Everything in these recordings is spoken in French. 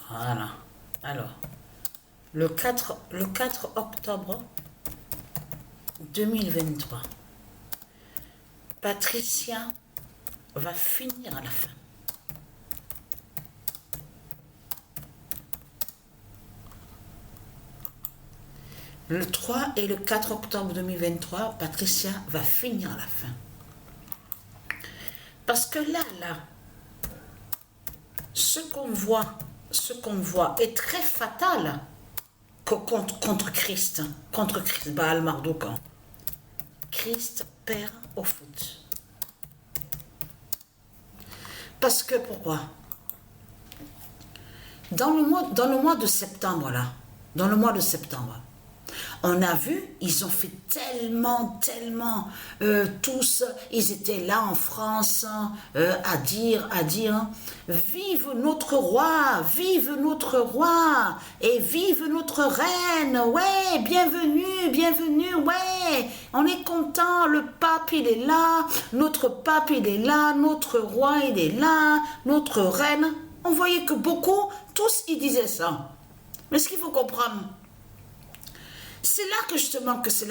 Voilà. Alors, le 4 octobre 2023, Patricia va finir à la fin. Le 3 et le 4 octobre 2023, Patricia va finir à la fin. Parce que là, ce qu'on voit est très fatal contre Christ, Baal Marduk. Christ perd au foot. Parce que pourquoi? Dans le mois de septembre, on a vu, ils ont fait tellement, tous, ils étaient là en France à dire, vive notre roi, et vive notre reine, ouais, bienvenue, ouais, on est content, le pape il est là, notre pape il est là, notre roi il est là, notre reine. On voyait que beaucoup, tous ils disaient ça. Mais ce qu'il faut comprendre, c'est là que justement que c'est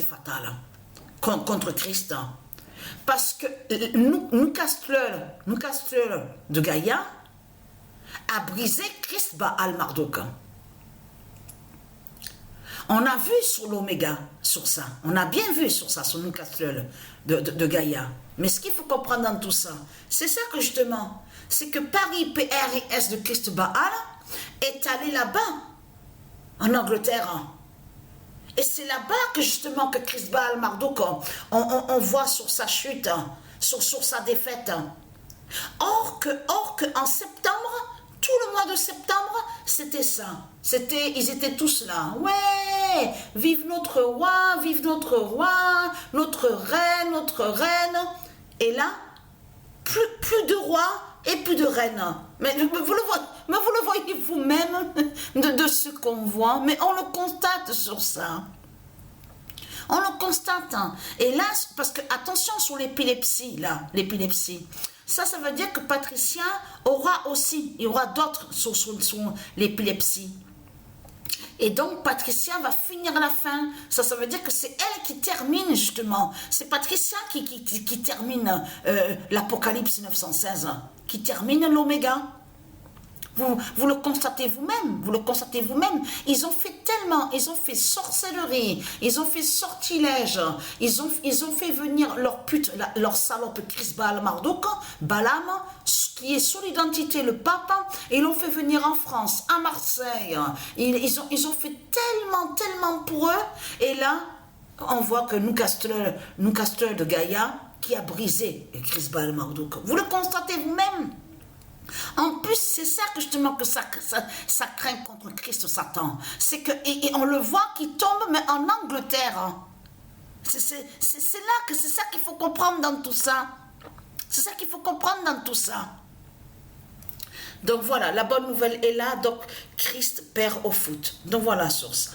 fatal contre Christ. Parce que nous Castleur de Gaïa a brisé Christ Baal Marduk. On a vu sur l'Oméga, sur ça. On a bien vu sur ça, sur nous Castleur de Gaïa. Mais ce qu'il faut comprendre dans tout ça, c'est ça que justement, c'est que Paris PRIS de Christ Baal est allé là-bas, en Angleterre. Et c'est là-bas que justement que Christ Baal Marduk, on voit sur sa chute, sur sa défaite. Or que en septembre, tout le mois de septembre, c'était ça. Ils étaient tous là. Ouais, vive notre roi, notre reine. Et là, plus de roi et plus de reine. Mais vous le voyez vous-même de ce qu'on voit, mais on le constate sur ça. On le constate. Et là, parce que, attention sur l'épilepsie, ça veut dire que Patricia il y aura d'autres sur l'épilepsie. Et donc, Patricia va finir à la fin. Ça veut dire que c'est elle qui termine, justement. C'est Patricia qui termine l'Apocalypse 916, qui termine l'Oméga. Vous le constatez vous-même. Ils ont fait sorcellerie, ils ont fait sortilège, ils ont fait venir leur pute, leur salope Christ Baal Marduk, Balaam, qui est sur l'identité le pape, et ils l'ont fait venir en France, à Marseille. Ils ont fait tellement pour eux, et là, on voit que nous Castleur de Gaïa, qui a brisé Christ Baal Marduk. Vous le constatez vous-même. En plus, c'est ça que justement que ça craint contre Christ Satan. C'est que et on le voit qui tombe, mais en Angleterre. C'est ça qu'il faut comprendre dans tout ça. C'est ça qu'il faut comprendre dans tout ça. Donc voilà, la bonne nouvelle est là. Donc Christ perd au foot. Donc voilà sur ça.